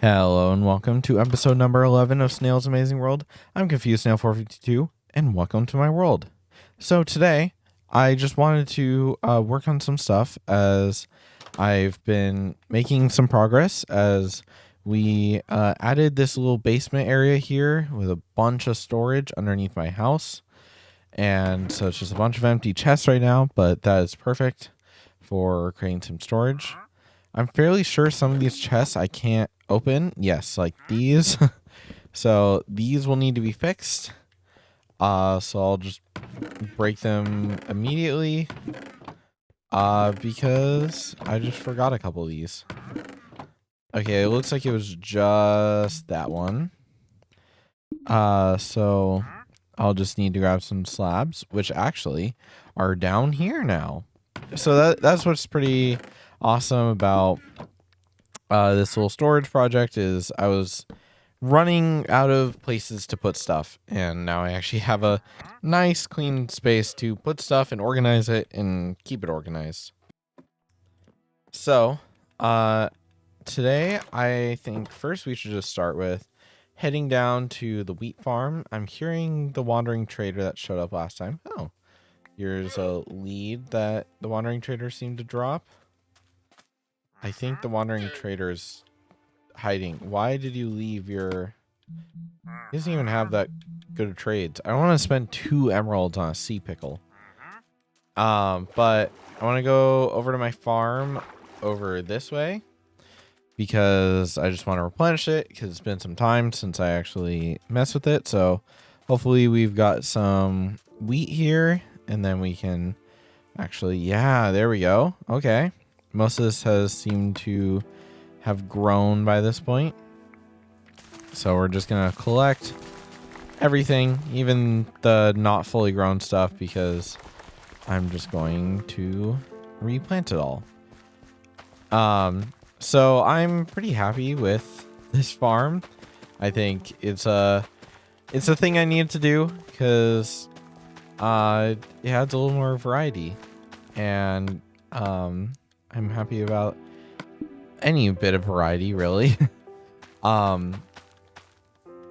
Hello and welcome to episode number 11 of Snail's Amazing World. I'm Confused Snail 452 and welcome to my world. So today I just wanted to work on some stuff as I've been making some progress as we added this little basement area here with a bunch of storage underneath my house. And so it's just a bunch of empty chests right now, but that is perfect for creating some storage. I'm fairly sure some of these chests I can't open. Yes, like these. So these will need to be fixed. So I'll just break them immediately. Because I just forgot a couple of these. Okay, it looks like it was just that one. So I'll just need to grab some slabs, which actually are down here now. So that's what's pretty awesome about this little storage project is I was running out of places to put stuff, and now I actually have a nice clean space to put stuff and organize it and keep it organized. So today I think first we should just start with heading down to the wheat farm. I'm hearing the wandering trader that showed up last time. Oh, here's a lead that the wandering trader seemed to drop. I think the wandering trader's hiding. Why did you leave your... He doesn't even have that good of trades. I don't want to spend 2 emeralds on a sea pickle. But I want to go over to my farm over this way because I just want to replenish it because it's been some time since I actually messed with it. So hopefully we've got some wheat here and then we can actually, yeah, there we go. Okay. Most of this has seemed to have grown by this point. So we're just going to collect everything, even the not fully grown stuff, because I'm just going to replant it all. So I'm pretty happy with this farm. I think it's a thing I need to do because it adds a little more variety, and I'm happy about any bit of variety, really. One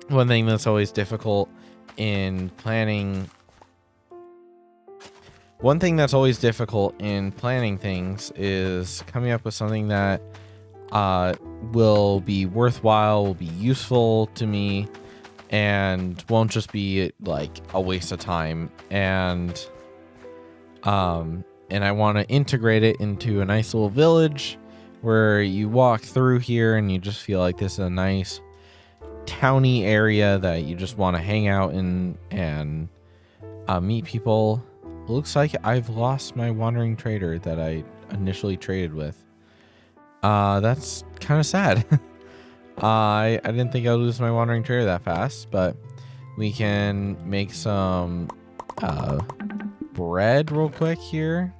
thing that's always difficult in planning things is coming up with something that will be worthwhile, will be useful to me, and won't just be like a waste of time. And I want to integrate it into a nice little village where you walk through here and you just feel like this is a nice towny area that you just want to hang out in and meet people. It looks like I've lost my wandering trader that I initially traded with. That's kind of sad. I didn't think I'd lose my wandering trader that fast, but we can make some bread real quick here.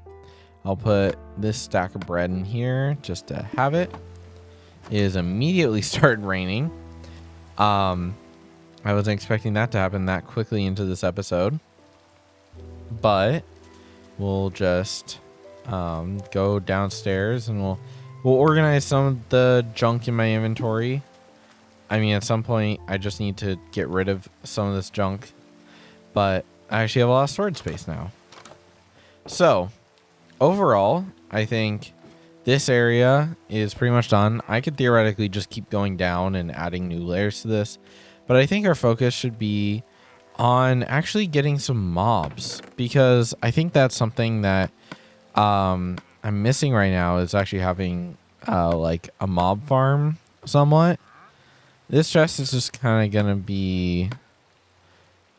I'll put this stack of bread in here just to have it. It is immediately started raining. I wasn't expecting that to happen that quickly into this episode, but we'll just go downstairs and we'll organize some of the junk in my inventory. I mean, at some point I just need to get rid of some of this junk, but I actually have a lot of storage space now. So overall, I think this area is pretty much done. I could theoretically just keep going down and adding new layers to this, but I think our focus should be on actually getting some mobs, because I think that's something that I'm missing right now, is actually having like a mob farm somewhat. This chest is just kind of gonna be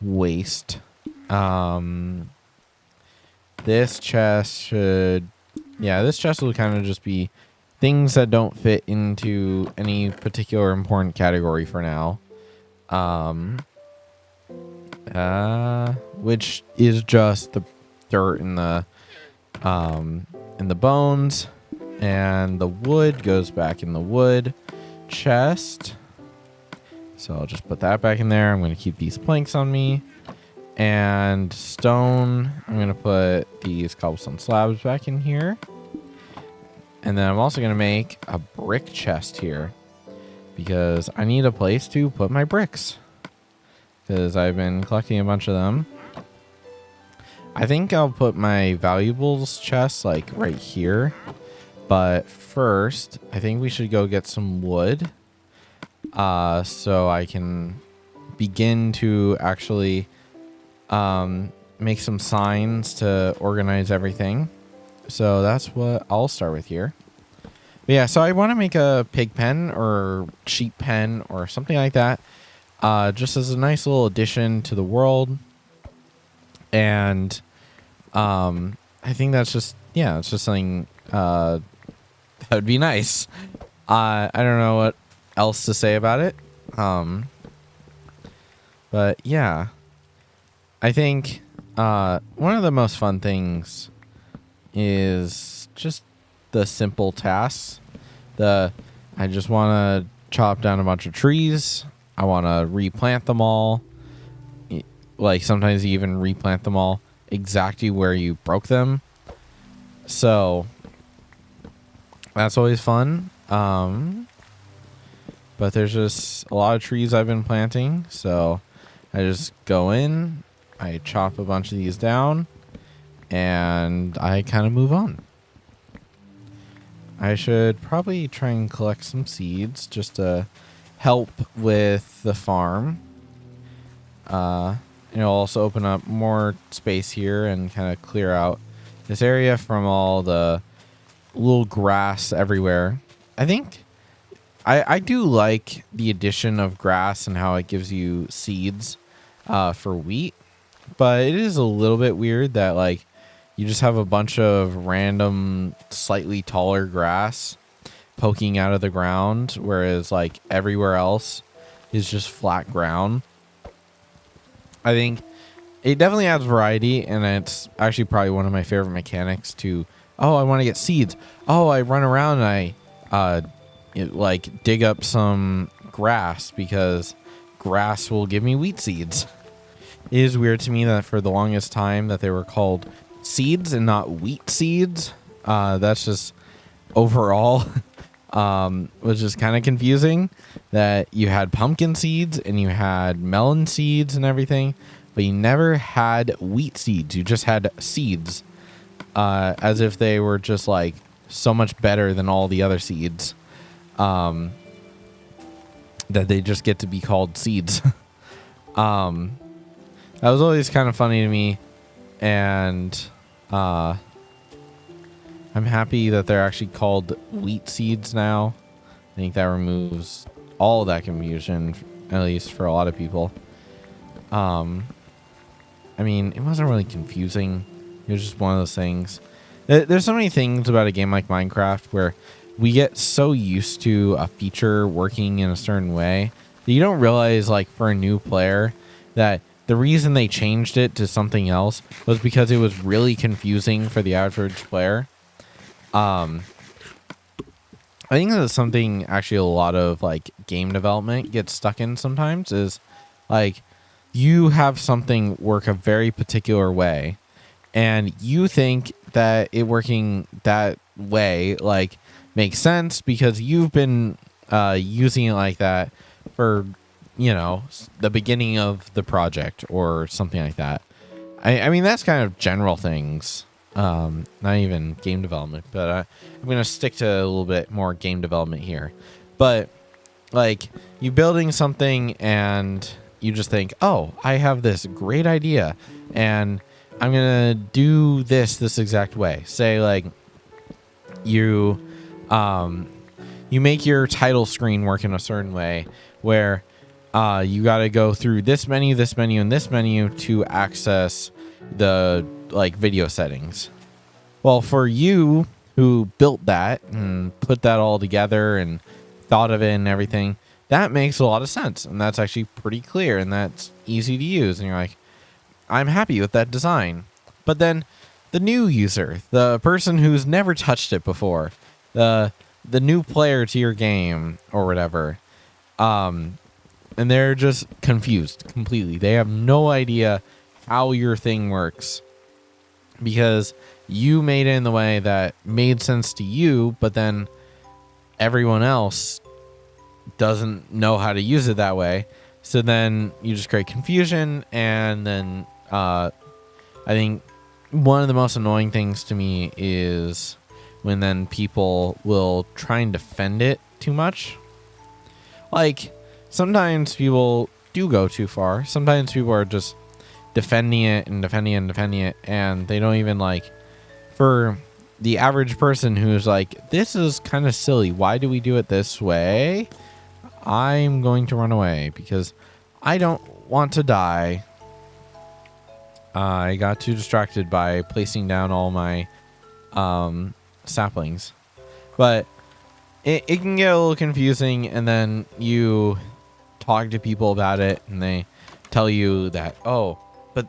waste. This chest will kind of just be things that don't fit into any particular important category for now. Which is just the dirt and the bones, and the wood goes back in the wood chest. So I'll just put that back in there. I'm going to keep these planks on me. And stone, I'm going to put these cobblestone slabs back in here. And then I'm also going to make a brick chest here. because I need a place to put my bricks, because I've been collecting a bunch of them. I think I'll put my valuables chest like right here. But first, I think we should go get some wood. So I can begin to actually make some signs to organize everything. So that's what I'll start with here. But yeah, so I want to make a pig pen or sheep pen or something like that. Just as a nice little addition to the world. And I think that's just, yeah, it's just something that would be nice. I don't know what else to say about it. But yeah, I think one of the most fun things is just the simple tasks. I just want to chop down a bunch of trees. I want to replant them all. Like sometimes you even replant them all exactly where you broke them. So that's always fun. But there's just a lot of trees I've been planting. So I just go in, I chop a bunch of these down, and I kind of move on. I should probably try and collect some seeds just to help with the farm. It'll also open up more space here and kind of clear out this area from all the little grass everywhere. I think I do like the addition of grass and how it gives you seeds for wheat, but it is a little bit weird that like you just have a bunch of random slightly taller grass poking out of the ground, whereas like everywhere else is just flat ground. I think it definitely adds variety, and it's actually probably one of my favorite mechanics to, oh, I want to get seeds. Oh, I run around and I like dig up some grass because grass will give me wheat seeds. It is weird to me that for the longest time that they were called seeds and not wheat seeds. That's just overall was just kind of confusing that you had pumpkin seeds and you had melon seeds and everything, but you never had wheat seeds. You just had seeds, as if they were just like so much better than all the other seeds, that they just get to be called seeds. That was always kind of funny to me, and I'm happy that they're actually called wheat seeds now. I think that removes all of that confusion, at least for a lot of people. I mean, it wasn't really confusing. It was just one of those things. There's so many things about a game like Minecraft where we get so used to a feature working in a certain way that you don't realize, like, for a new player, that the reason they changed it to something else was because it was really confusing for the average player. I think that's something actually a lot of like game development gets stuck in sometimes, is like you have something work a very particular way and you think that it working that way like makes sense because you've been using it like that for, you know, the beginning of the project or something like that. I mean, that's kind of general things. Not even game development, but I'm going to stick to a little bit more game development here. But like you building something and you just think, oh, I have this great idea and I'm going to do this exact way. Say like you make your title screen work in a certain way where you got to go through this menu, and this menu to access the like video settings. Well, for you who built that and put that all together and thought of it and everything, that makes a lot of sense. And that's actually pretty clear and that's easy to use. And you're like, I'm happy with that design. But then the new user, the person who's never touched it before, the new player to your game or whatever, and they're just confused completely. They have no idea how your thing works because you made it in the way that made sense to you, but then everyone else doesn't know how to use it that way. So then you just create confusion, and then I think one of the most annoying things to me is when then people will try and defend it too much. Like, sometimes people do go too far. Sometimes people are just defending it and defending it and defending it, and they don't even, like, for the average person who's like, this is kind of silly. Why do we do it this way? I'm going to run away because I don't want to die. I got too distracted by placing down all my saplings. But it can get a little confusing, and then you talk to people about it, and they tell you that, oh, but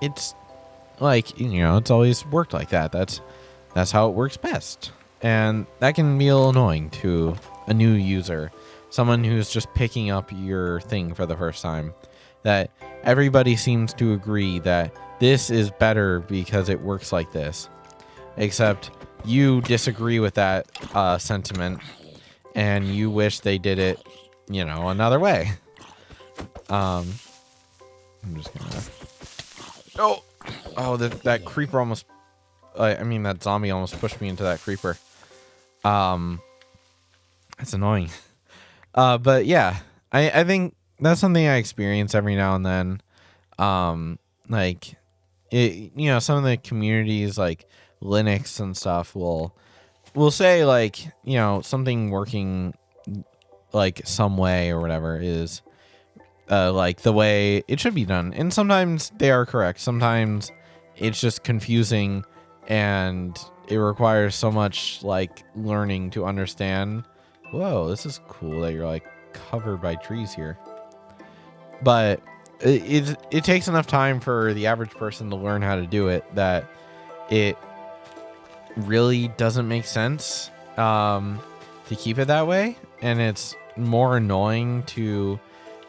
it's like, you know, it's always worked like that. That's how it works best. And that can be a little annoying to a new user, someone who's just picking up your thing for the first time, that everybody seems to agree that this is better because it works like this, except you disagree with that sentiment, and you wish they did it, you know, another way. I'm just gonna... Oh, that creeper almost... I mean, that zombie almost pushed me into that creeper. That's annoying. But yeah, I think that's something I experience every now and then. Like, it, you know, some of the communities like Linux and stuff will say, like, you know, something working like some way or whatever is like the way it should be done. And sometimes they are correct. Sometimes it's just confusing, and it requires so much like learning to understand. Whoa, this is cool that you're like covered by trees here. But it takes enough time for the average person to learn how to do it that it really doesn't make sense to keep it that way, and it's more annoying to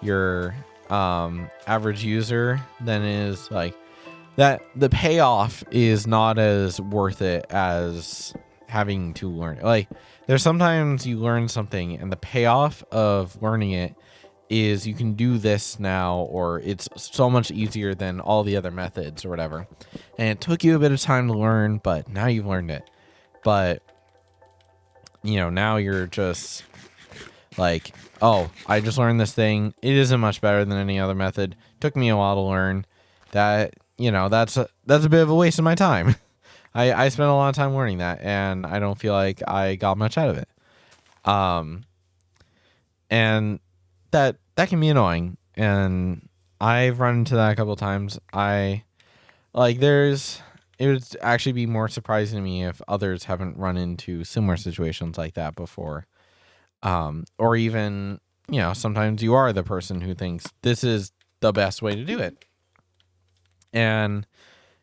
your average user than it is like that. The payoff is not as worth it as having to learn it. Like, there's sometimes you learn something and the payoff of learning it is you can do this now, or it's so much easier than all the other methods or whatever. And it took you a bit of time to learn, but now you've learned it. But, you know, now you're just like, oh, I just learned this thing. It isn't much better than any other method. Took me a while to learn that. You know, that's a bit of a waste of my time. I spent a lot of time learning that, and I don't feel like I got much out of it. And that can be annoying, and I've run into that a couple of times. It would actually be more surprising to me if others haven't run into similar situations like that before. Or even, you know, sometimes you are the person who thinks this is the best way to do it. And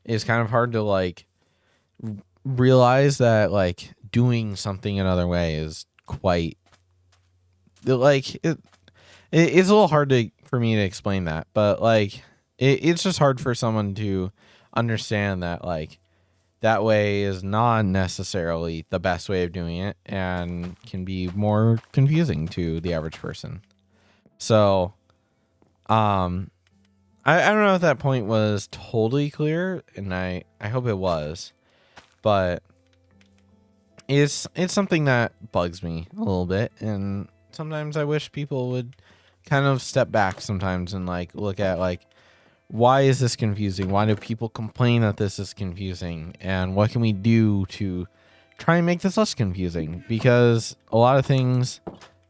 it's kind of hard to like realize that like doing something another way is quite like it's a little hard for me to explain that, but like it's just hard for someone to understand that like that way is not necessarily the best way of doing it and can be more confusing to the average person. So I don't know if that point was totally clear, and I hope it was, but it's something that bugs me a little bit, and sometimes I wish people would kind of step back sometimes and like look at like, why is this confusing? Why do people complain that this is confusing? And what can we do to try and make this less confusing? Because a lot of things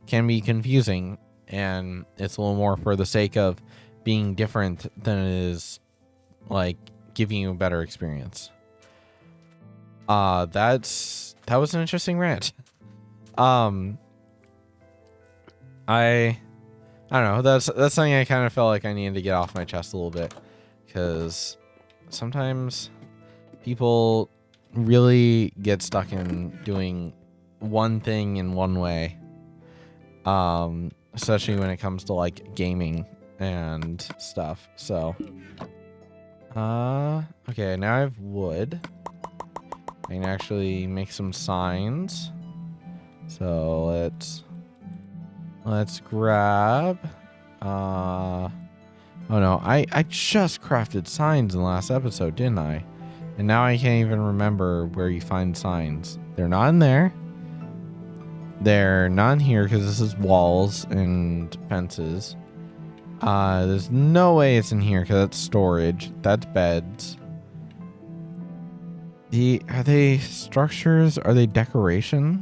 can be confusing, and it's a little more for the sake of being different than it is like giving you a better experience. That was an interesting rant. I don't know. That's something I kind of felt like I needed to get off my chest a little bit, because sometimes people really get stuck in doing one thing in one way. Especially when it comes to like gaming and stuff. So, okay, now I have wood. I can actually make some signs. So Let's grab... oh no, I just crafted signs in the last episode, didn't I? And now I can't even remember where you find signs. They're not in there. They're not in here because this is walls and fences. There's no way it's in here because that's storage. That's beds. Are they structures? Are they decoration?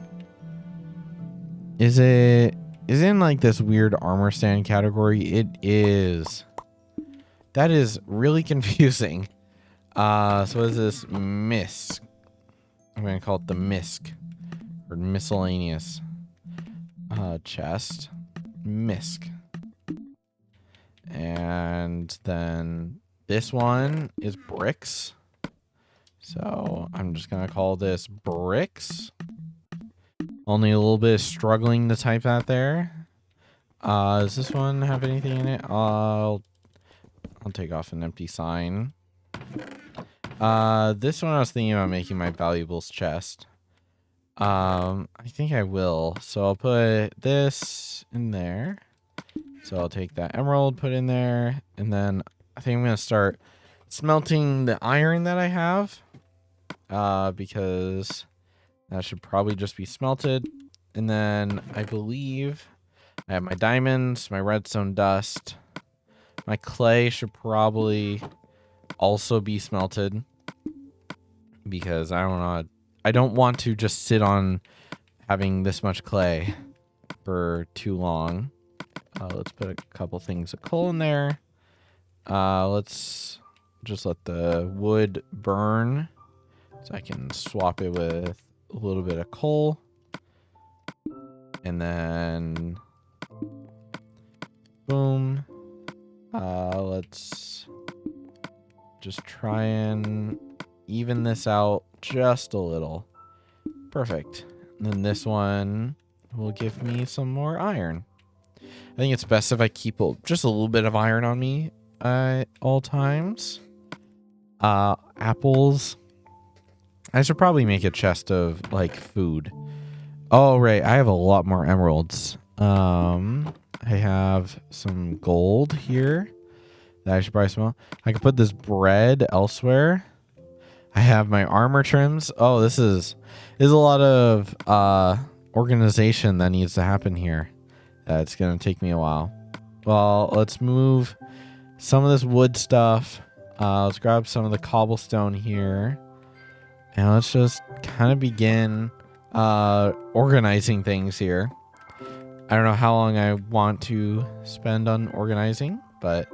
Is it in like this weird armor stand category? It is. That is really confusing. So what is this? Misc. I'm going to call it the misc. Or miscellaneous. Chest. Misc. And then this one is bricks. So I'm just going to call this bricks. Only a little bit struggling to type that there. Does this one have anything in it? I'll take off an empty sign. This one I was thinking about making my valuables chest. I think I will. So I'll put this in there. So I'll take that emerald, put in there, and then I think I'm going to start smelting the iron that I have. Because that should probably just be smelted. And then I believe I have my diamonds, my redstone dust. My clay should probably also be smelted. Because I don't know. I don't want to just sit on having this much clay for too long. Let's put a couple things of coal in there. Let's just let the wood burn. So I can swap it with a little bit of coal. And then... boom. Let's just try and even this out just a little. Perfect. And then this one will give me some more iron. I think it's best if I keep just a little bit of iron on me at all times. Apples. I should probably make a chest of like food. Oh, right. I have a lot more emeralds. I have some gold here that I should probably smell. I can put this bread elsewhere. I have my armor trims. Oh, this is a lot of organization that needs to happen here. It's going to take me a while. Well, let's move some of this wood stuff. Let's grab some of the cobblestone here. And let's just kind of begin organizing things here. I don't know how long I want to spend on organizing, but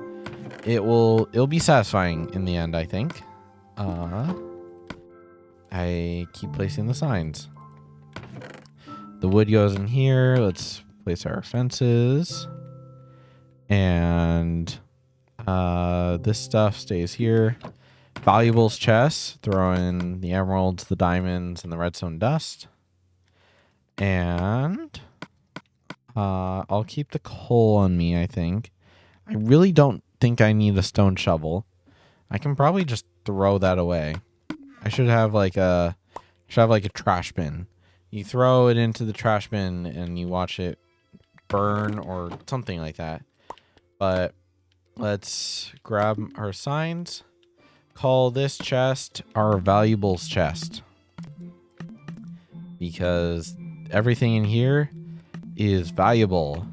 it'll be satisfying in the end, I think. I keep placing the signs. The wood goes in here. Let's place our fences. And this stuff stays here. Valuables chest. Throw in the emeralds, the diamonds, and the redstone dust. And I'll keep the coal on me, I think. I really don't think I need a stone shovel. I can probably just throw that away. I should have like a trash bin. You throw it into the trash bin and you watch it burn or something like that. But let's grab our signs. Call this chest our valuables chest. Because everything in here is valuable.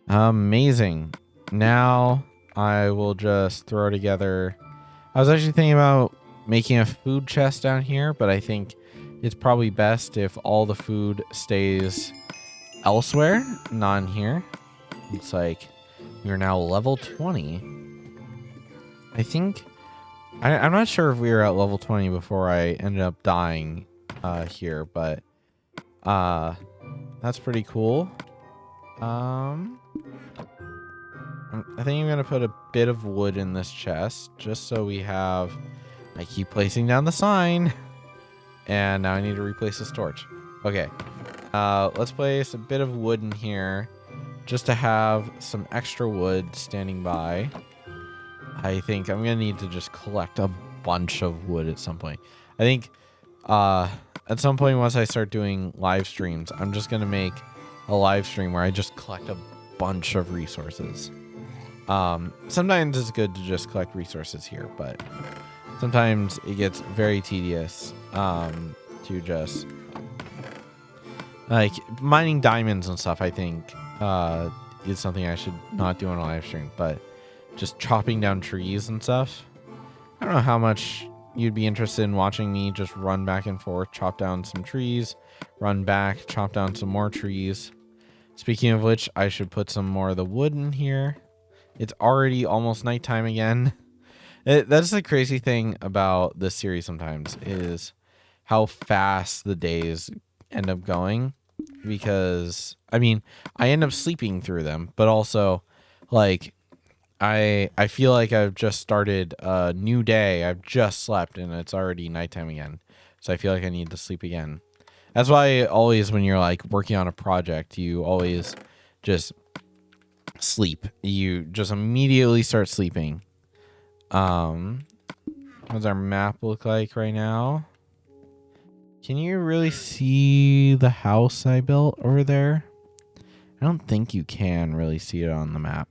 Amazing. Now I will just throw together. I was actually thinking about making a food chest down here, but I think it's probably best if all the food stays elsewhere, not in here. Looks like we're now level 20. I think I'm not sure if we were at level 20 before I ended up dying here, but that's pretty cool. I think I'm going to put a bit of wood in this chest just so we have... I keep placing down the sign. And now I need to replace this torch. Okay. Let's place a bit of wood in here just to have some extra wood standing by. I think I'm going to need to just collect a bunch of wood at some point. I think at some point, once I start doing live streams, I'm just going to make a live stream where I just collect a bunch of resources. Sometimes it's good to just collect resources here, but sometimes it gets very tedious to just like mining diamonds and stuff. I think is something I should not do on a live stream, but just chopping down trees and stuff. I don't know how much you'd be interested in watching me just run back and forth, chop down some trees, run back, chop down some more trees. Speaking of which, I should put some more of the wood in here. It's already almost nighttime again. That's the crazy thing about this series sometimes is how fast the days end up going. Because, I mean, I end up sleeping through them. But also, like, I feel like I've just started a new day. I've just slept and it's already nighttime again. So I feel like I need to sleep again. That's why always when you're like working on a project, you always just sleep. You just immediately start sleeping. What does our map look like right now? Can you really see the house I built over there? I don't think you can really see it on the map.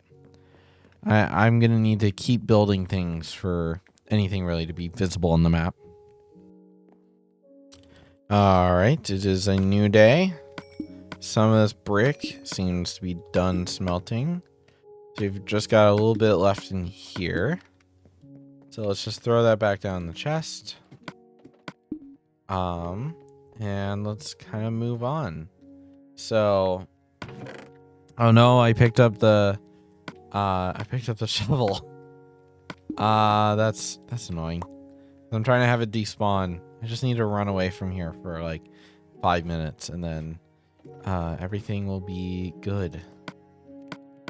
I'm going to need to keep building things for anything really to be visible on the map. All right, it is a new day. Some of this brick seems to be done smelting. So we've just got a little bit left in here. So let's just throw that back down in the chest. And let's kind of move on. So, oh no, I picked up the shovel. That's annoying. I'm trying to have it despawn. I just need to run away from here for like 5 minutes and then everything will be good.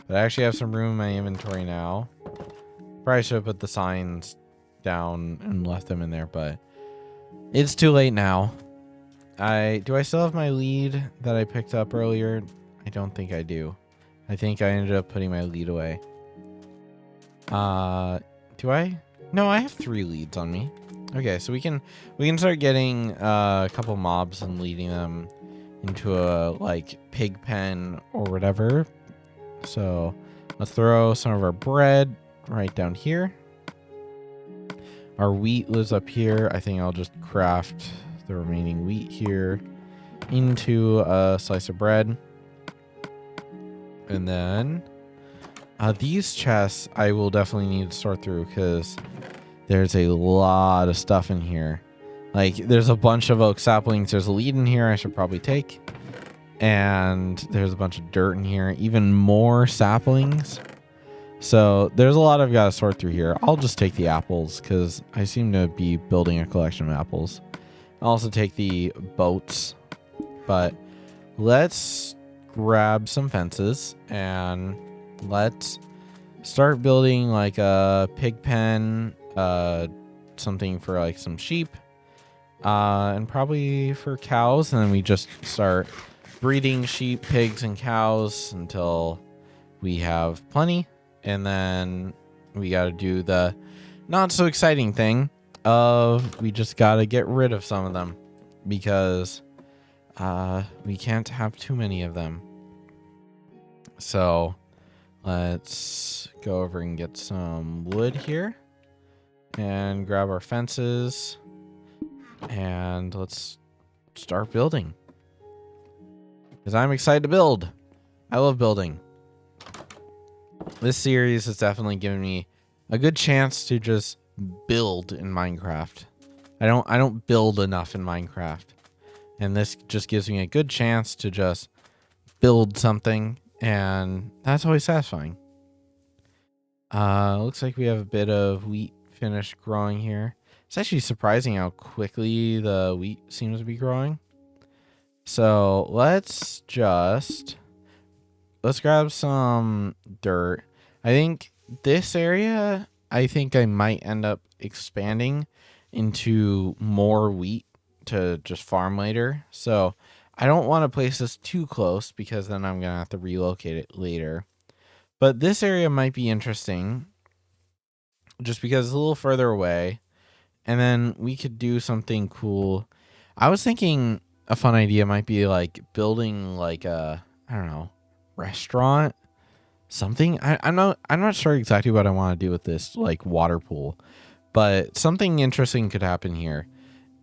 But I actually have some room in my inventory now. Probably should have put the signs down and left them in there, but it's too late now. Do I still have my lead that I picked up earlier? I don't think I do. I think I ended up putting my lead away. Do I? No, I have 3 leads on me. Okay, so we can start getting a couple mobs and leading them into a like pig pen or whatever. So let's throw some of our bread right down here. Our wheat lives up here. I think I'll just craft the remaining wheat here into a slice of bread. And then these chests I will definitely need to sort through because there's a lot of stuff in here. Like there's a bunch of oak saplings. There's a lead in here I should probably take. And there's a bunch of dirt in here. Even more saplings. So there's a lot I've got to sort through here. I'll just take the apples because I seem to be building a collection of apples. I'll also take the boats. But let's grab some fences and let's start building like a pig pen, something for like some sheep, and probably for cows. And then we just start breeding sheep, pigs, and cows until we have plenty. And then we got to do the not so exciting thing of we just got to get rid of some of them because we can't have too many of them. So let's go over and get some wood here and grab our fences and let's start building because I'm excited to build. I love building. This series has definitely given me a good chance to just build in Minecraft. I don't build enough in Minecraft. And this just gives me a good chance to just build something, and that's always satisfying. Looks like we have a bit of wheat finished growing here. It's actually surprising how quickly the wheat seems to be growing. So let's grab some dirt. I think this area, I think I might end up expanding into more wheat to just farm later. So I don't want to place this too close because then I'm going to have to relocate it later. But this area might be interesting just because it's a little further away. And then we could do something cool. I was thinking a fun idea might be like building like a, I don't know, restaurant, something. I'm not sure exactly what I want to do with this like water pool, but something interesting could happen here.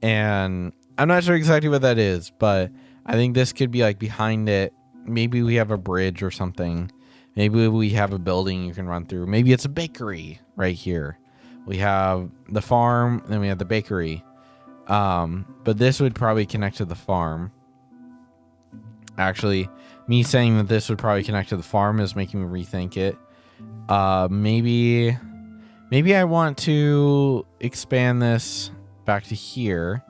And I'm not sure exactly what that is, but I think this could be like behind it. Maybe we have a bridge or something. Maybe we have a building you can run through. Maybe it's a bakery right here. We have the farm, then we have the bakery. But this would probably connect to the farm. Actually, me saying that this would probably connect to the farm is making me rethink it. Maybe I want to expand this back to here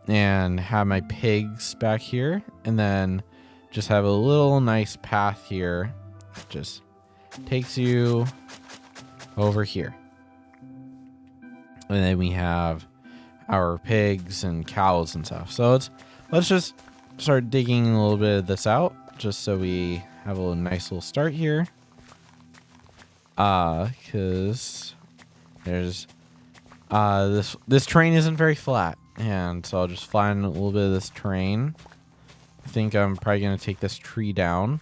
and have my pigs back here, and then just have a little nice path here. Just takes you over here. And then we have our pigs and cows and stuff. So let's just start digging a little bit of this out, just so we have a nice little start here. Because there's this terrain isn't very flat, and so I'll just flatten a little bit of this terrain. I think I'm probably gonna take this tree down.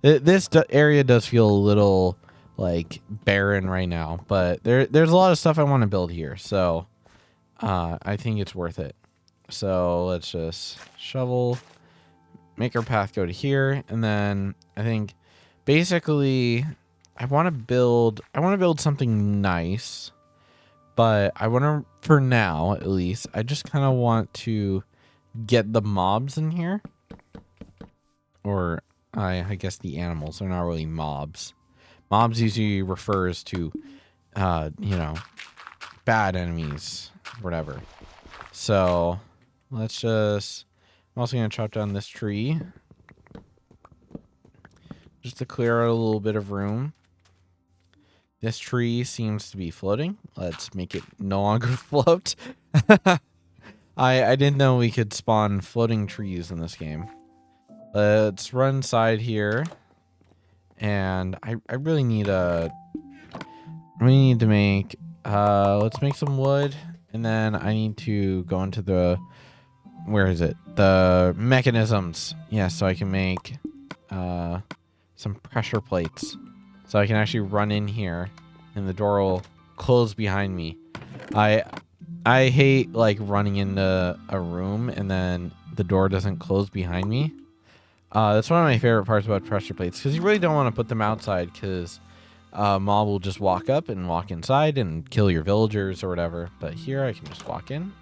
This area does feel a little like barren right now, but there's a lot of stuff I want to build here, so I think it's worth it. So let's just shovel, make our path go to here, and then I think basically I want to build something nice, but I want to, for now at least, I just kind of want to get the mobs in here, or I guess the animals. They're not really mobs. Mobs usually refers to, bad enemies, whatever. So let's just, I'm also going to chop down this tree just to clear out a little bit of room. This tree seems to be floating. Let's make it no longer float. I didn't know we could spawn floating trees in this game. Let's run inside here. And I really need to make, let's make some wood. And then I need to go into the, where is it? The mechanisms. Yeah, so I can make some pressure plates. So I can actually run in here and the door will close behind me. I hate like running into a room and then the door doesn't close behind me. That's one of my favorite parts about pressure plates, because you really don't want to put them outside, because mob will just walk up and walk inside and kill your villagers or whatever. But here I can just walk in,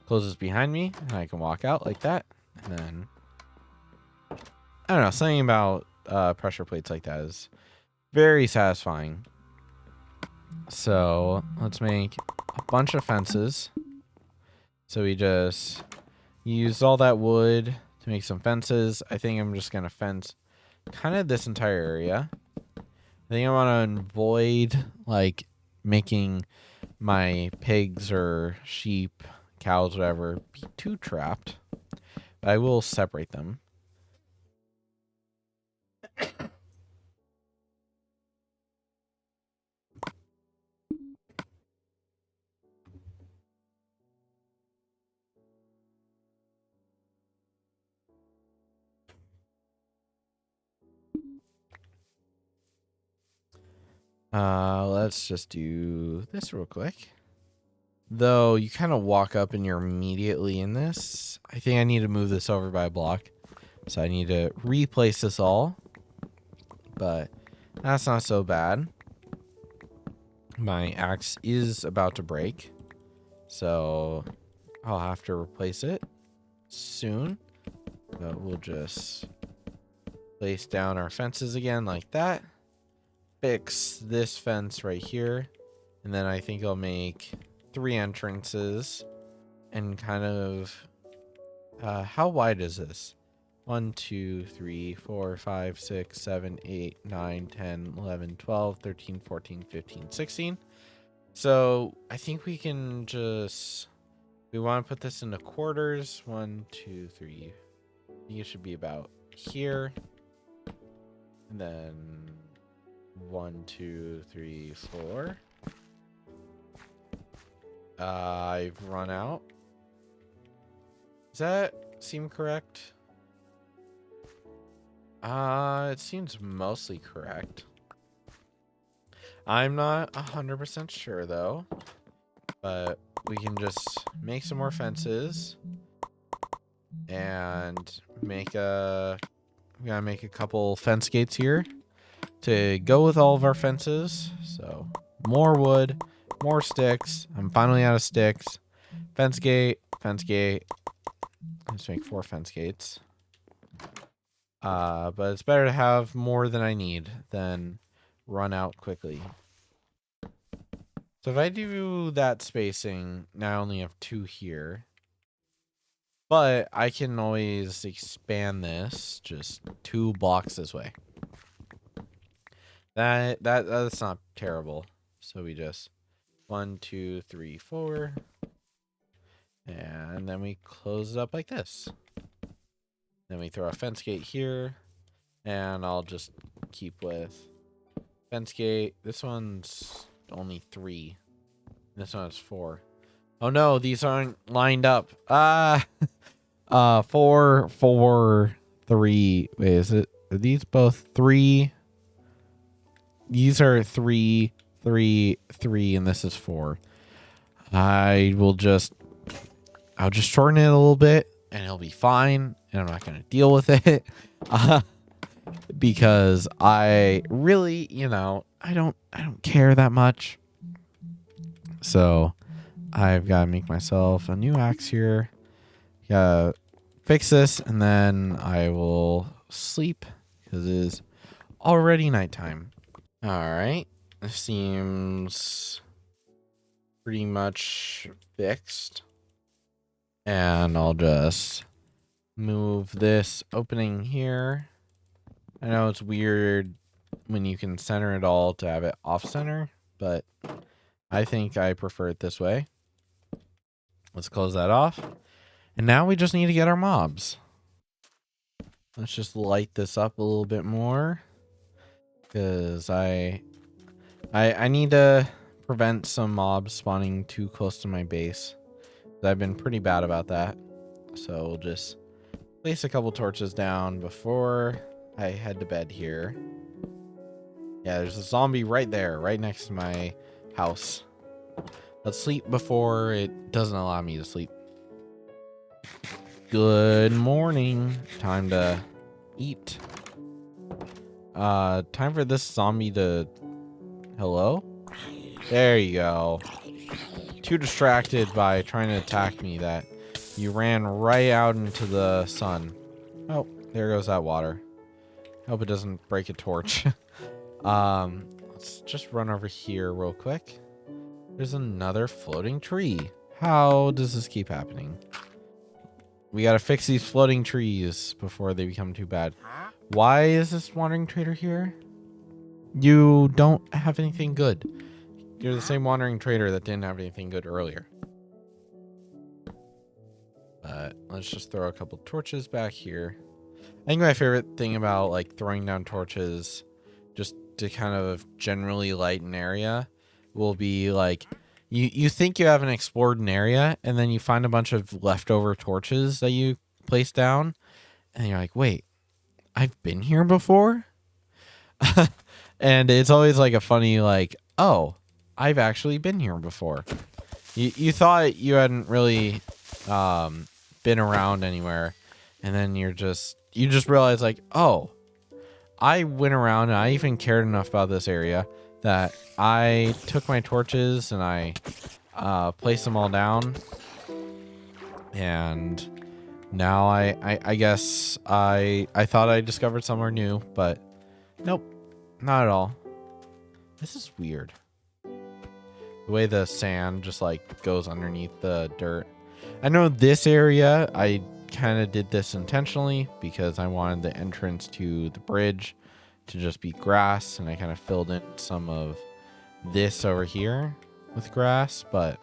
closes behind me, and I can walk out like that. And then I don't know, something about pressure plates like that is very satisfying. So let's make a bunch of fences. So we just use all that wood to make some fences. I think I'm just gonna fence kind of this entire area. I think I want to avoid like making my pigs or sheep, cows, whatever, be too trapped. But I will separate them. Let's just do this real quick. Though you kind of walk up and you're immediately in this. I think I need to move this over by a block. So I need to replace this all. But that's not so bad. My axe is about to break. So I'll have to replace it soon. But we'll just place down our fences again like that. Fix this fence right here. And then I think I'll make 3 entrances. And kind of... how wide is this? 1, 2, 3, 4, 5, 6, 7, 8, 9, 10, 11, 12, 13, 14, 15, 16. So I think we can just... We want to put this into quarters. 1, 2, 3. I think it should be about here. And then 1, 2, 3, 4. I've run out. Does that seem correct? It seems mostly correct. I'm not 100% sure though, but we can just make some more fences and we gotta make a couple fence gates here to go with all of our fences. So more wood, more sticks. I'm finally out of sticks. Fence gate, fence gate. Let's make 4 fence gates. But it's better to have more than I need than run out quickly. So if I do that spacing, now I only have 2 here. But I can always expand this just 2 blocks this way. That's not terrible. So we just 1, 2, 3, 4. And then we close it up like this. Then we throw a fence gate here. And I'll just keep with fence gate. This one's only 3. This one's 4. Oh no, these aren't lined up. 4, 4, 3. Wait, is it? Are these both 3? These are 3, 3, 3, and this is 4. I'll just shorten it a little bit, and it'll be fine. And I'm not gonna deal with it, because I really, I don't care that much. So I've got to make myself a new axe here. Gotta fix this, and then I will sleep because it is already nighttime. All right, this seems pretty much fixed. And I'll just move this opening here. I know it's weird when you can center it all to have it off center, but I think I prefer it this way. Let's close that off. And now we just need to get our mobs. Let's just light this up a little bit more, because I need to prevent some mobs spawning too close to my base. I've been pretty bad about that. So we'll just place a couple torches down before I head to bed here. Yeah, there's a zombie right there, right next to my house. Let's sleep before it doesn't allow me to sleep. Good morning. Time to eat. Time for this zombie to... Hello? There you go. Too distracted by trying to attack me that you ran right out into the sun. Oh, there goes that water. Hope it doesn't break a torch. Let's just run over here real quick. There's another floating tree. How does this keep happening? We gotta fix these floating trees before they become too bad. Why is this wandering trader here? You don't have anything good. You're the same wandering trader that didn't have anything good earlier. But let's just throw a couple torches back here. I think my favorite thing about like throwing down torches just to kind of generally light an area will be like you think you haven't explored an area, and then you find a bunch of leftover torches that you place down, and you're like, wait, I've been here before? And it's always like a funny like, oh, I've actually been here before. You thought you hadn't really been around anywhere, and then you just realize like, oh, I went around and I even cared enough about this area that I took my torches and I placed them all down, and now I guess I thought I discovered somewhere new, but nope, not at all. This is weird. The way the sand just like goes underneath the dirt. I know this area, I kind of did this intentionally because I wanted the entrance to the bridge to just be grass, and I kind of filled in some of this over here with grass, but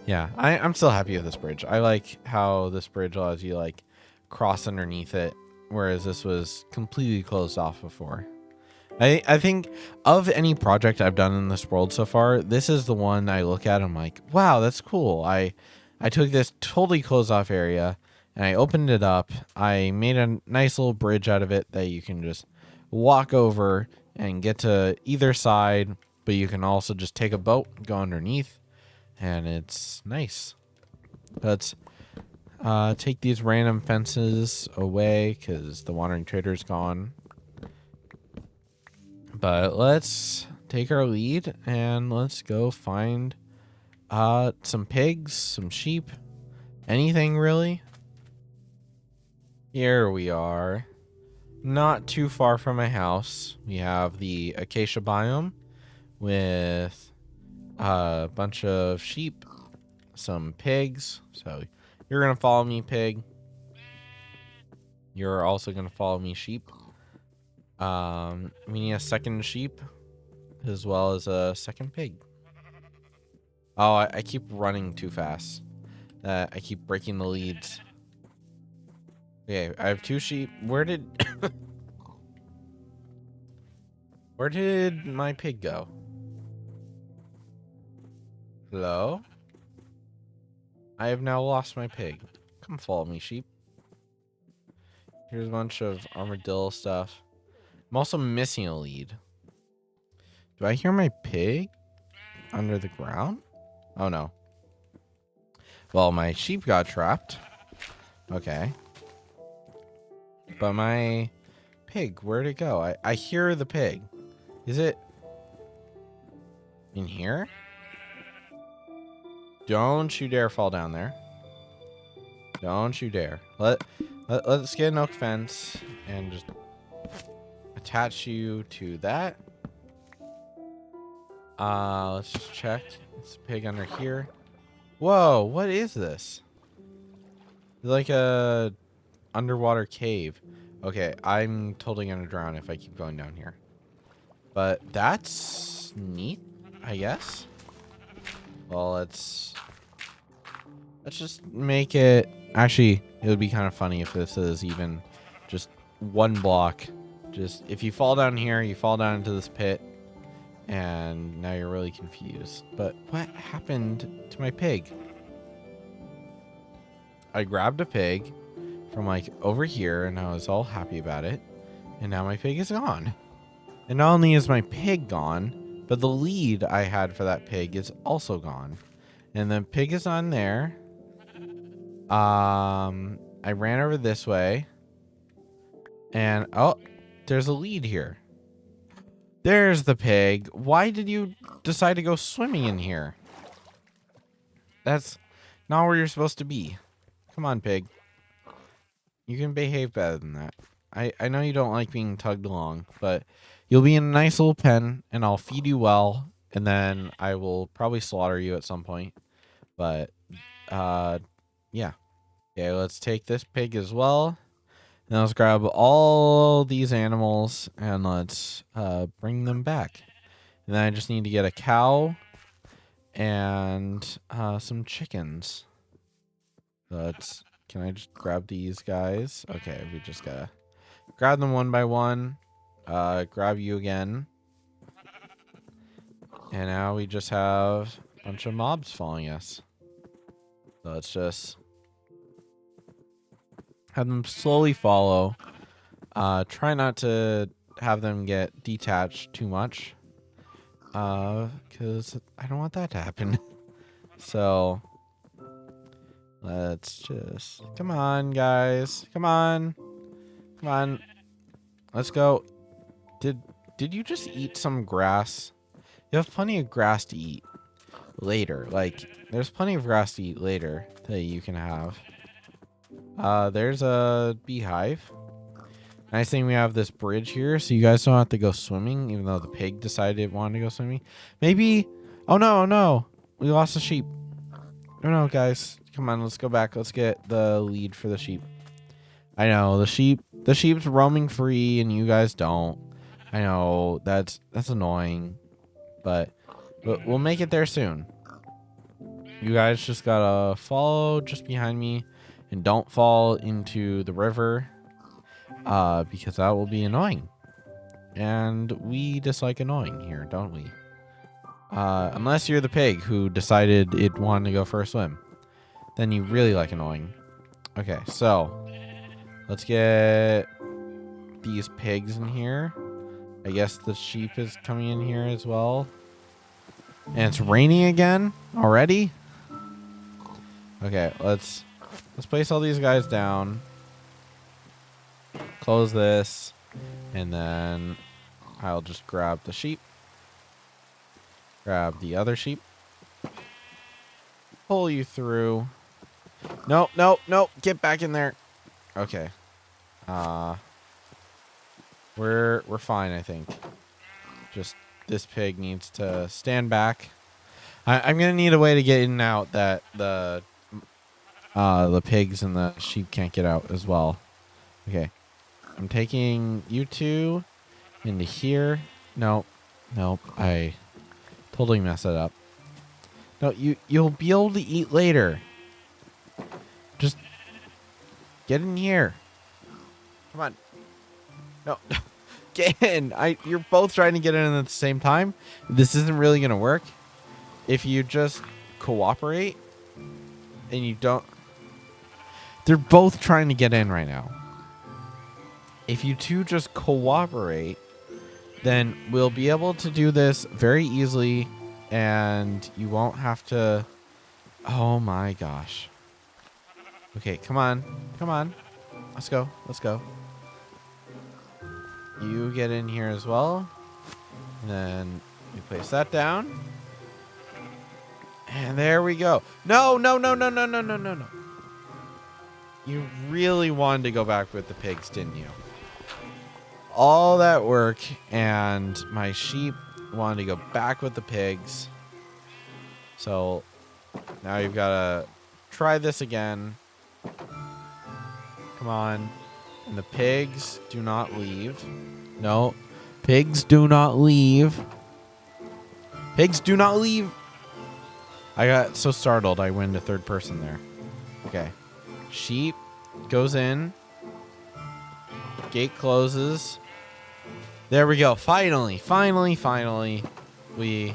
yeah, I'm still happy with this bridge. I like how this bridge allows you to like cross underneath it, whereas this was completely closed off before. I think of any project I've done in this world so far, this is the one I look at and I'm like, wow, that's cool. I I took this totally closed off area and I opened it up. I made a nice little bridge out of it that you can just walk over and get to either side, but you can also just take a boat, go underneath, and it's nice. Let's take these random fences away because the wandering trader's gone. But let's take our lead and let's go find some pigs, some sheep, anything really. Here we are. Not too far from my house. We have the acacia biome with a bunch of sheep, some pigs. So you're going to follow me, pig. You're also going to follow me, sheep. We need a second sheep as well as a second pig. Oh, I keep running too fast. I keep breaking the leads. Okay, I have 2 sheep. Where did where did my pig go? Hello? I have now lost my pig. Come follow me, sheep. Here's a bunch of armadillo stuff. I'm also missing a lead. Do I hear my pig under the ground? Oh, no. Well, my sheep got trapped. Okay. But my pig, where'd it go? I hear the pig. Is it in here? Don't you dare fall down there. Don't you dare. Let's get an oak fence and just attach you to that. Let's just check. It's a pig under here. Whoa, what is this? It's like a underwater cave. Okay, I'm totally gonna drown if I keep going down here. But that's neat, I guess. Well, let's just make it. Actually, it would be kind of funny if this is even just 1 block. Just if you fall down here, you fall down into this pit, and now you're really confused. But what happened to my pig? I grabbed a pig from like over here, and I was all happy about it, and now my pig is gone. And not only is my pig gone, but the lead I had for that pig is also gone. And the pig is on there. I ran over this way. And, oh, there's a lead here. There's the pig. Why did you decide to go swimming in here? That's not where you're supposed to be. Come on, pig. You can behave better than that. I know you don't like being tugged along, but you'll be in a nice little pen, and I'll feed you well, and then I will probably slaughter you at some point. But, yeah. Okay, let's take this pig as well. And let's grab all these animals, and let's bring them back. And then I just need to get a cow and some chickens. Can I just grab these guys? Okay, we just gotta grab them one by one. Grab you again. And now we just have a bunch of mobs following us. So let's just have them slowly follow. Try not to have them get detached too much. Because I don't want that to happen. So let's just... Come on, guys. Come on. Come on. Let's go. Did you just eat some grass? You have plenty of grass to eat later. Like, there's plenty of grass to eat later that you can have. There's a beehive. Nice thing we have this bridge here, so you guys don't have to go swimming, even though the pig decided it wanted to go swimming. Maybe... Oh, no, no. We lost the sheep. Oh, no, guys. Come on, let's go back. Let's get the lead for the sheep. I know, the sheep's roaming free, and you guys don't. I know, that's annoying. But we'll make it there soon. You guys just gotta follow just behind me, and don't fall into the river. Because that will be annoying. And we dislike annoying here, don't we? Unless you're the pig who decided it wanted to go for a swim. then you really like annoying. Okay, so let's get these pigs in here. I guess the sheep is coming in here as well. And it's raining again already? Okay, let's place all these guys down. Close this. And then I'll just grab the sheep. Grab the other sheep. Pull you through. Nope, nope, nope. Get back in there. Okay. We're fine, I think. Just this pig needs to stand back. I'm gonna need a way to get in and out that the pigs and the sheep can't get out as well. Okay. I'm taking you two into here. Nope. Nope. I totally messed it up. No, you'll be able to eat later. Just get in here. Come on. No. Get in. You're both trying to get in at the same time. This isn't really gonna work. If you just cooperate and you don't... They're both trying to get in right now. If you two just cooperate, then we'll be able to do this very easily and you won't have to... Oh my gosh. Okay, come on. Come on. Let's go. Let's go. You get in here as well. And then we place that down. And there we go. No, no, no, no, no, no, no, no, no. You really wanted to go back with the pigs, didn't you? All that work, and my sheep wanted to go back with the pigs. So now you've got to try this again. Come on. And the pigs do not leave. No. Pigs do not leave. Pigs do not leave. I got so startled I went to third person there. Okay. Sheep goes in. Gate closes. There we go. Finally, finally, finally. We've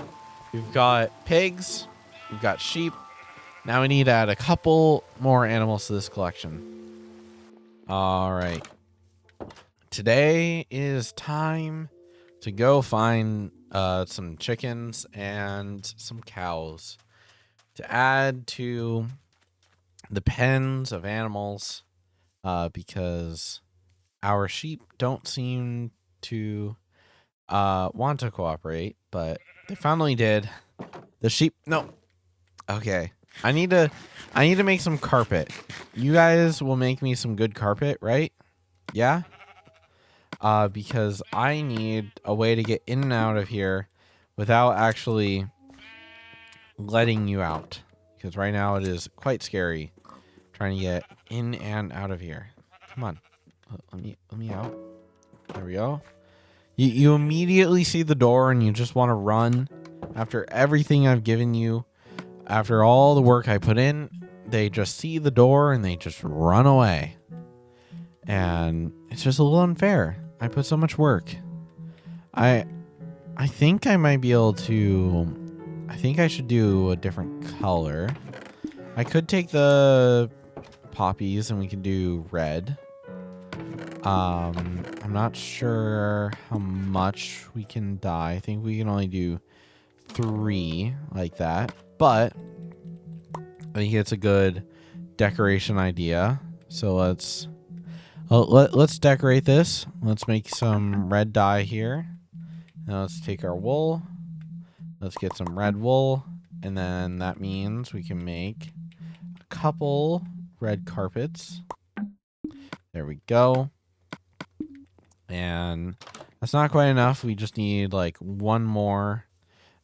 got pigs. We've got sheep. Now we need to add a couple more animals to this collection. All right. Today is time to go find some chickens and some cows to add to the pens of animals because our sheep don't seem to want to cooperate, but they finally did. The sheep, no. Okay. I need to make some carpet. You guys will make me some good carpet, right? Yeah? Because I need a way to get in and out of here without actually letting you out. Because right now it is quite scary trying to get in and out of here. Come on. Let me out. There we go. You immediately see the door and you just want to run. After everything I've given you, after all the work I put in, they just see the door and they just run away. And it's just a little unfair. I put so much work. I think I might be able to... I think I should do a different color. I could take the poppies and we can do red. I'm not sure how much we can dye. I think we can only do 3 like that. But I think it's a good decoration idea. So let's decorate this. Let's make some red dye here. Now let's take our wool. Let's get some red wool. And then that means we can make a couple red carpets. There we go. And that's not quite enough. We just need like one more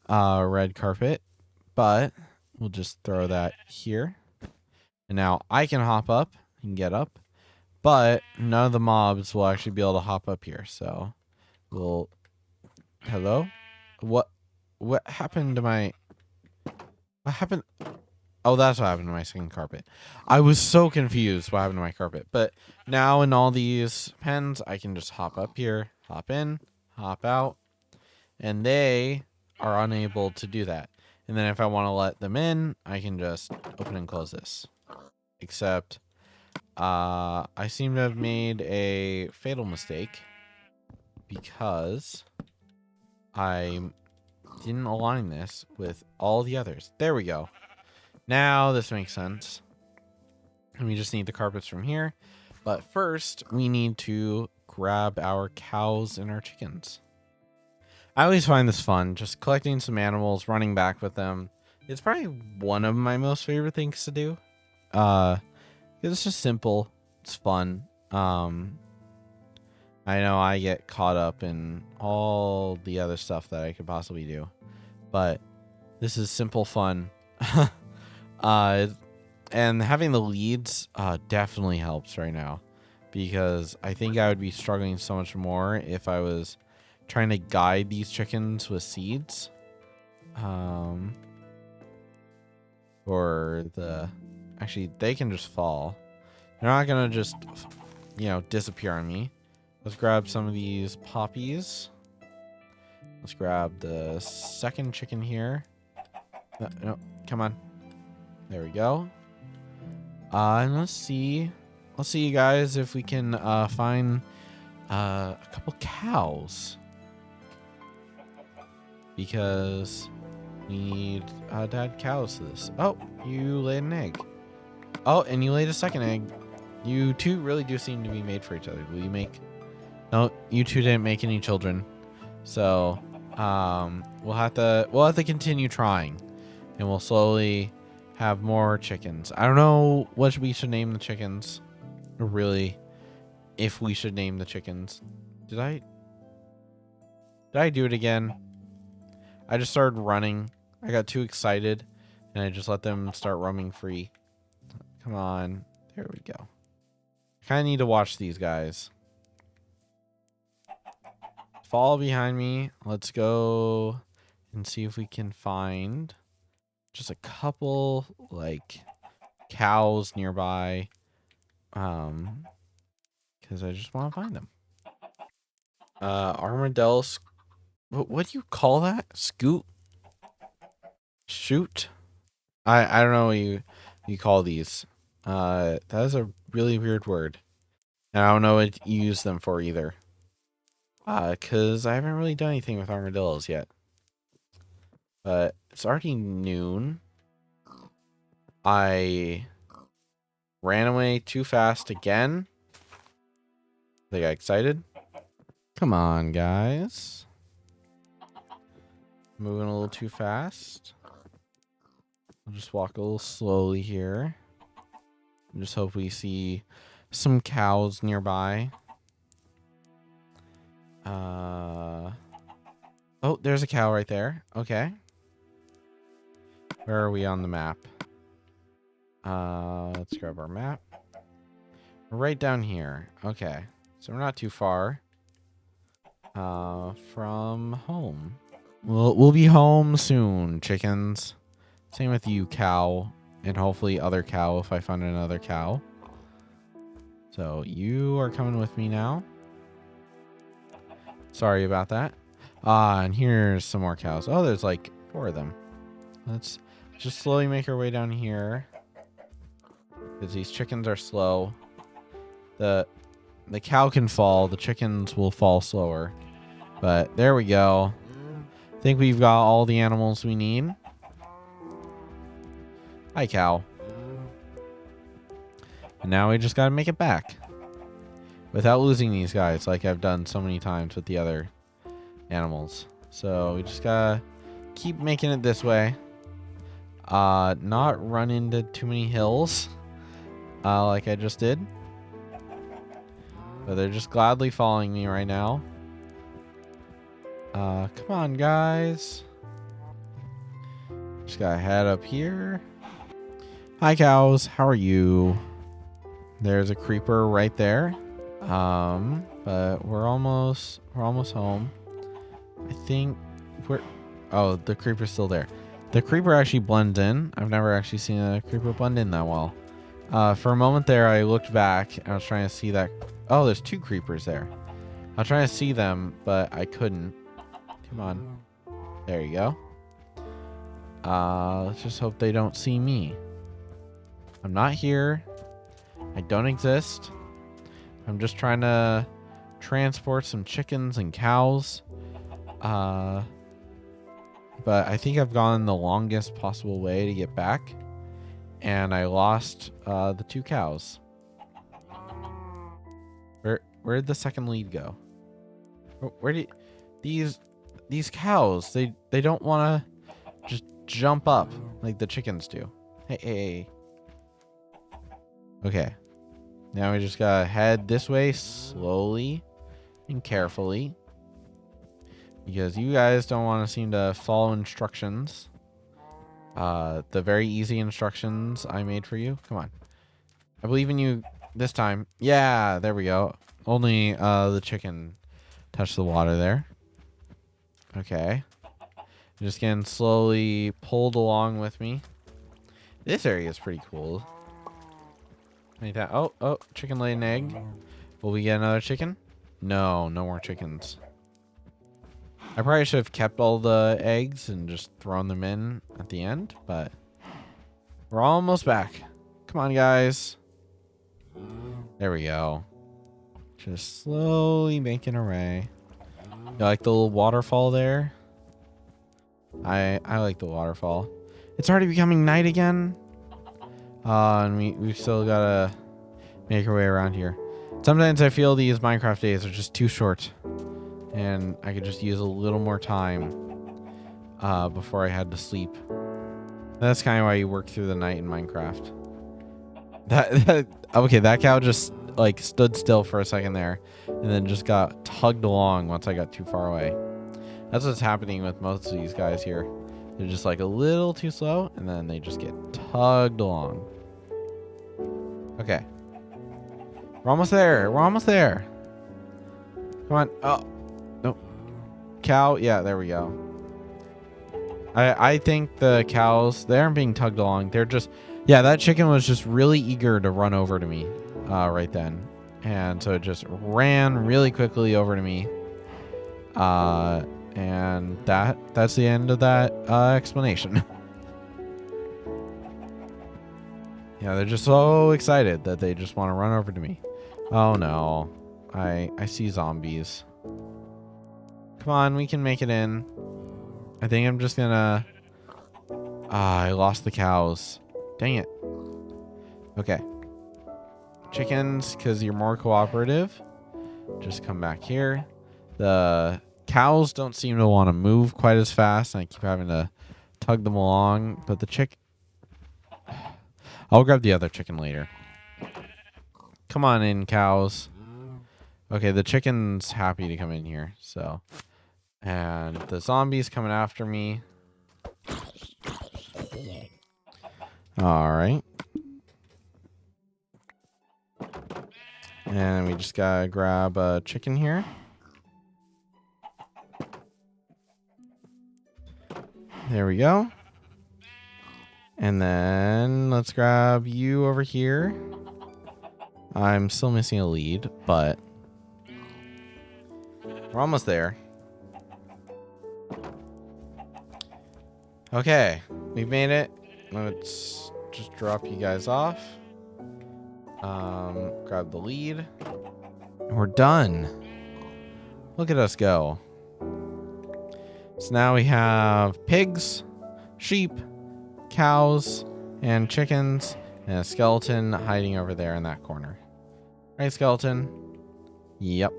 red carpet. But we'll just throw that here. And now I can hop up and get up. But none of the mobs will actually be able to hop up here. So we'll... Hello? What happened to my... What happened? Oh, that's what happened to my second carpet. I was so confused what happened to my carpet. But now in all these pens, I can just hop up here, hop in, hop out. And they are unable to do that. And then if I want to let them in, I can just open and close this. except I seem to have made a fatal mistake because I didn't align this with all the others. There we go. Now this makes sense. And we just need the carpets from here. But first, we need to grab our cows and our chickens. I always find this fun, just collecting some animals, running back with them. It's probably one of my most favorite things to do. It's just simple. It's fun. I know I get caught up in all the other stuff that I could possibly do, but this is simple fun. And having the leads definitely helps right now, because I think I would be struggling so much more if I was trying to guide these chickens with seeds. Actually, they can just fall. They're not gonna just, disappear on me. Let's grab some of these poppies. Let's grab the second chicken here. No, come on. There we go. And let's see you guys if we can find a couple cows, because we need to add cows to this. Oh, you laid an egg. Oh, and you laid a second egg. You two really do seem to be made for each other. Will you make? No, you two didn't make any children, so we'll have to continue trying, and we'll slowly have more chickens. I don't know what we should name the chickens, or really, if we should name the chickens. Did I do it again? I just started running. I got too excited, and I just let them start roaming free. Come on, there we go. Kind of need to watch these guys. Fall behind me. Let's go and see if we can find just a couple like cows nearby, because I just want to find them. Armadillo. What do you call that? Shoot. I don't know what you call these. That is a really weird word, and I don't know what you use them for either. Because I haven't really done anything with armadillos yet. But it's already noon. I ran away too fast again. They got excited. Come on, guys. Moving a little too fast. I'll just walk a little slowly here. And just hope we see some cows nearby. Oh, there's a cow right there. Okay. Where are we on the map? Let's grab our map. We're right down here. Okay. So we're not too far from home. We'll be home soon, chickens. Same with you, cow. And hopefully other cow if I find another cow. So you are coming with me now. Sorry about that. And here's some more cows. Oh, there's like 4 of them. Let's just slowly make our way down here, because these chickens are slow. The cow can fall. The chickens will fall slower. But there we go. I think we've got all the animals we need. Hi, cow. And now we just got to make it back without losing these guys like I've done so many times with the other animals. So we just gotta keep making it this way. Not run into too many hills like I just did. But they're just gladly following me right now. Come on, guys. Just gotta head up here. Hi, cows. How are you? There's a creeper right there. But we're almost home. I think oh, the creeper's still there. The creeper actually blends in. I've never actually seen a creeper blend in that well. For a moment there, I looked back and I was trying to see that. Oh, there's 2 creepers there. I was trying to see them, but I couldn't. Come on. There you go. Let's just hope they don't see me. I'm not here. I don't exist. I'm just trying to transport some chickens and cows. But I think I've gone the longest possible way to get back. And I lost the 2 cows. Where did the second lead go? Where did these cows? They don't want to just jump up like the chickens do. Hey. Okay. Now we just gotta head this way slowly and carefully, because you guys don't want to seem to follow instructions. The very easy instructions I made for you. Come on. I believe in you this time. Yeah, there we go. Only the chicken touched the water there. Okay. Just getting slowly pulled along with me. This area is pretty cool. Oh, chicken laid an egg. Will we get another chicken? No more chickens. I probably should have kept all the eggs and just thrown them in at the end, but we're almost back. Come on, guys. There we go. Just slowly making our way. You like the little waterfall there? I like the waterfall. It's already becoming night again. And we've still gotta make our way around here. Sometimes I feel these Minecraft days are just too short, and I could just use a little more time before I had to sleep. That's kind of why you work through the night in Minecraft. Okay, that cow just like stood still for a second there, and then just got tugged along once I got too far away. That's what's happening with most of these guys here. They're just like a little too slow, and then they just get tugged along. Okay. We're almost there. We're almost there. Come on. Oh. No. Cow. Yeah, there we go. I think the cows, they aren't being tugged along. They're just... Yeah, that chicken was just really eager to run over to me right then. And so it just ran really quickly over to me. And that's the end of that explanation. Yeah, they're just so excited that they just want to run over to me. Oh no. I see zombies. Come on, we can make it in. I think I'm just gonna... I lost the cows. Dang it. Okay. Chickens, because you're more cooperative, just come back here. The cows don't seem to want to move quite as fast, and I keep having to tug them along. But the I'll grab the other chicken later. Come on in, cows. Okay, the chicken's happy to come in here, so... And the zombies coming after me. Alright. And we just gotta grab a chicken here. There we go. And then let's grab you over here. I'm still missing a lead, but we're almost there. Okay, we've made it. Let's just drop you guys off. Grab the lead. And we're done. Look at us go. So now we have pigs, sheep, cows, and chickens, and a skeleton hiding over there in that corner. Right, skeleton? Yep.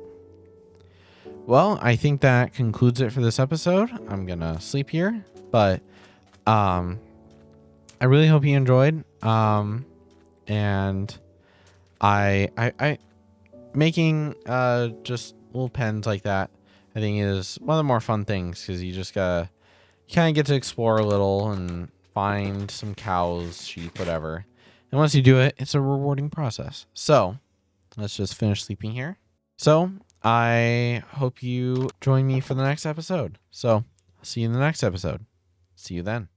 Well, I think that concludes it for this episode. I'm gonna sleep here, but I really hope you enjoyed. And I making just little pens like that, I think is one of the more fun things, because you just gotta kind of get to explore a little and find some cows, sheep, whatever. And once you do it, it's a rewarding process. So let's just finish sleeping here. So I hope you join me for the next episode. So I'll see you in the next episode. See you then.